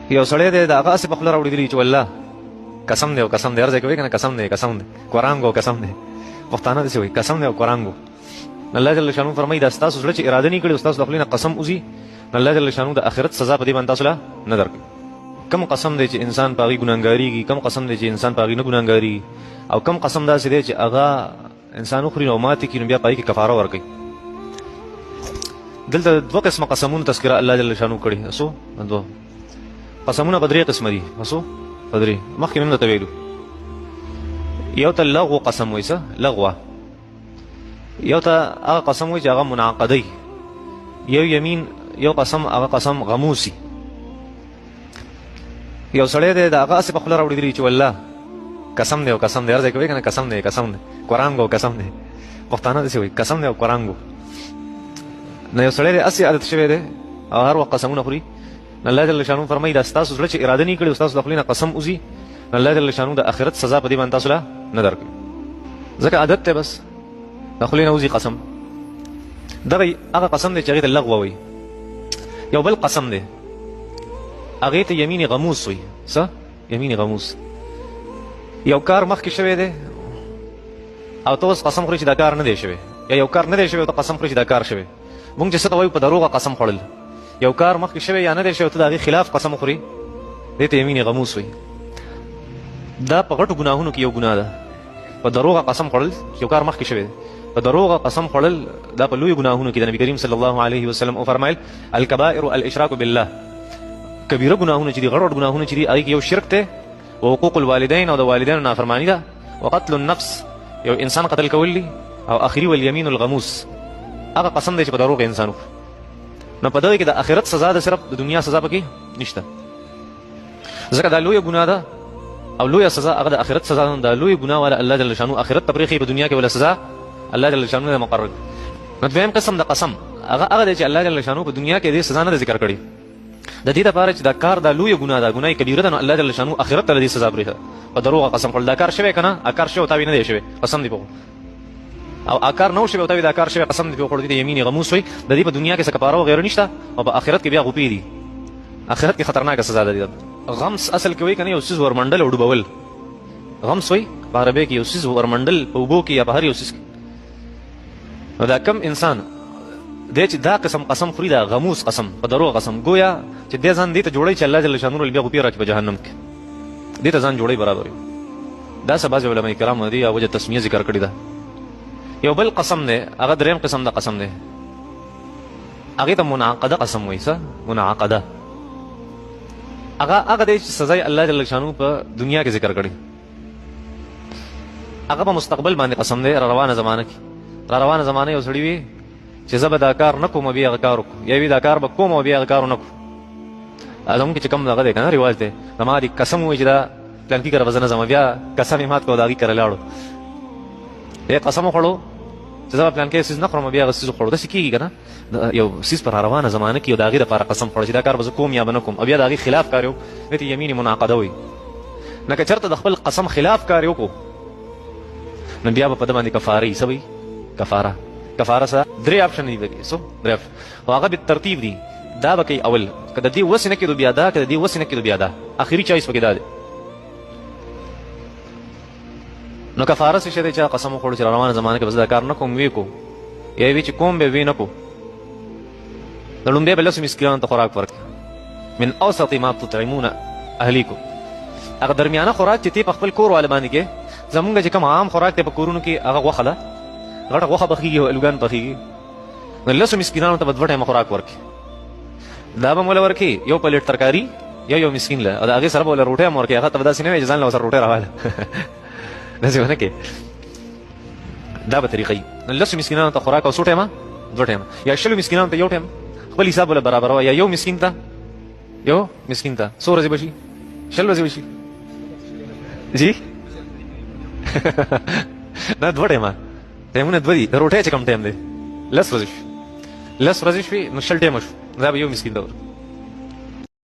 یو سړی دی د هغه هسې په خوله راوړېدلي چې والله قسم دی او قسم دی، هر ځای کې وایي که نه قسم دی قسم دی، قرانګو قسم دی، پښتانه داسې وایي قسم دی او قرانګو. الله جل شانو فرمایي دا ستاسو زړه چې اراده نه کړې ستاسو د خولې نه قسم وځي، الله جل شانو د آخرت سزا په دې باندې تاسو له نه درکوي. کم قسم دی چې انسان په هغې ګناهګارېږي، کم قسم دی چې انسان په هغې نه ګناهګارېږي، او کم قسم داسې دی چې هغه انسان وخوري نو ماتې کړي نو بیا په هغې کې کفاره ورکوي. دلته دوه قسمه قسمونو تذکره الله جل شانو کړي. څو دوه قسمونه په درې قسمه دي. څو په درې مخکې مې درته ویلو. یو ته لغو قسم وایي، څه لغوه. یو ته هغه قسم وایي چې هغه منعقدی. یو یمین یو قسم هغه قسم غموسی. یو سړی دی د هغه هسې په خوله راوړېدلي چې والله قسم دی او قسم دی، هر ځای کې وایي که نه قسم دی قسم دی، قرانګو قسم دی، پښتانه داسې وایي قسم دی او قرانګو. نو یو سړی دی هسې عادت شوی دی او هر وخت قسمونه خوري. الله جل شانو فرمایي دا ستاسو زړه چې اراده نه کړي ستاسو د خولې نه قسم وځي، الله جل شانو د آخرت سزا په دې باندې تاسو له نه درکوي. ځکه عادت دی بس د خولې نه وځي قسم. دغه هغه قسم دی چې هغې ته لغوه وایي. یو بل قسم دی هغې ته یمین غموس وایي. څه یمین غموس. یو کار مخکې شوی دی او ته اوس قسم خوري چې دا کار نه دی شوی، یا یو کار نه دی شوی او ته قسم خوري چې دا کار شوی. مونږ چې څه ته وایو په دروغه قسم خوړل. یو کار مخکې شوی یا نه دی شوی ته د هغې خلاف قسم وخوري، دې ته یمین غموس وایي. دا په غټو ګناهونو کې یو ګناه ده. په دروغه قسم خوړل یو کار مخکې شوی دی، په دروغه قسم خوړل دا په لویو ګناهونو کې د نبي کریم صلی الله علیه وسلم وفرمایل الکبائر الاشراک بالله. کبیره ګناهونه چې دي غټ ګناهونه چې دي هغې کې یو شرک دی، وحقوق الوالدین او د والدینو نافرماني ده، وقتل النفس یو انسان قتل کول دي، او اخري والیمین الغموس هغه قسم دی چې په دروغ انسان وکړي. نو په دغه کې د آخرت سزا ده، صرف د دنیا سزا پکې نشته. ځکه دا لویه ګناه ده او لویه سزا هغه د آخرت سزا ده. دا لویه ګناه والا الله جل شانو آخرت ته پرېښي، په دنیا کې ولا سزا الله جل شانو نه مقرر. نو دویم قسم د قسم هغه دی چې الله جل شانو په دنیا کې دې سزا نه ذکر کړي، د دې لپاره چې دا کار دا لویه ګناه ده، ګناه کبیره ده، نو الله جل شانو آخرت ته دې سزا پرېښه. په دروغه قسم خوړل دا کار شوی که نه، کار شوی او تا وی نه دی شوی قسم دی په او اکار نو شوی او تا وی دا کار شوی قسم دی په خوړل دي یمین غموس وي. د دې په دنیا کې څه کفاره وغیره نشته او په آخرت کې بیا غوپې دي. آخرت کې خطرناکه سزا ده. غمس اصل کې وایي که نه یو څیز ورمنډل او ډوبول. غمس وایي په عربۍ کې یو څیز ورمنډل په اوبو کې یا په هر یو څیز کې. نو دا کم انسان دی چې دا قسم خوري، دا غموس قسم په دروغ قسم، گویا چې دې ځان دې ته جوړوي چې الله جل شانو بیا غوپې راکړي په جهنم کې، دې ته ځان جوړوي برابر وي. دا څه بعضې علما کرام دي او وجه تسمیه ذکر کړې ده. یو بل قسم دی هغه دریم قسم د قسم دی هغې ته منعقده قسم وایي. څه منعقده هغه دی چې سزا الله جل شانو په دنیا کې ذکر کړي. هغه په مستقبل باندې قسم دی، را روانه زمانه کې. را روانه زمانه یو سړي وي چې زه به دا کار نه کوم بیا هغه کار وکړو، یا وي دا کار به کوم او بیا هغه کار ونه کړو. زموږ کې چې کوم دغه دی که نه رواج دی، زما دې قسم وایي چې دا پلانکي کره به زه نه ځم، بیا قسم یې مات کړو د هغې کره لاړو. قسم وخوړو چې زه به پلانکی څیز نه خورم بیا هغه څیز وخوړو. داسې کېږي که نه، یو څیز په را روانه زمانه کې یو د هغې دپاره قسم خوړو چې دا کار به زه کوم یا به نه کوم، او بیا د هغې خلاف کار یې وکړو، دې ته یمین منعقده وایي. نه که چېرته د خپل قسم خلاف کار یې وکړو نو بیا به په ده باندې کفاره یي. څه وایي کفاره سره درې اپشن دي پکې. څو درې اپشن خو هغه بالترتیب دي. دا به کوي اول، که د دې وسې نه کېدو بیا دا، که د دې وسې نه کېدو بیا دا، اخري چایس پکې دا دی. نو کفاره څه شی دی چې قسم وخوړو چې روانه زمانه کې به زه دا کار نه کوم وی کو، یا وی چې کوم به وی نه کو. د لومبۍ به لسو مسکینانو ته خوراک ورکړي. من اوسط ما تطعمون اهلیکم، هغه درمیانه خوراک چې تی په خپل کور والا باندې کې. زمونږ چې کوم عام خوراک دی په کورونو کې هغه غوښه ده، غټه غوښه پخېږي او الوګان پخېږي. نو لسو مسکینانو ته به دوه ټایمه خوراک ورکړي. دا به موله ورکړي یو پلیټ ترکاري یو مسکین له، او د هغې سره به وله روټۍ هم ورکړي. هغه ته به داسې نه وایي چې ځان له ورسره روټۍ راواله، داسې به نه کوي. دا به طریقه وي. نو لسو مسکینانو ته خوراک او څو ټایمه؟ دوه ټایمه، یا شلو مسکینانو ته یو ټایم. خپل حساب وله برابروه، یا یو مسکین ته څو ورځې به شي؟ 6 ورځې به شي جی نه دوه ټایمه ټایمونه دوه دي. د روټۍ چې کوم ټایم دی 10 ورځې شوي، 10 ورځې شوي نو 6 ټایمه شو، دا به یو مسکین ته ورکړو.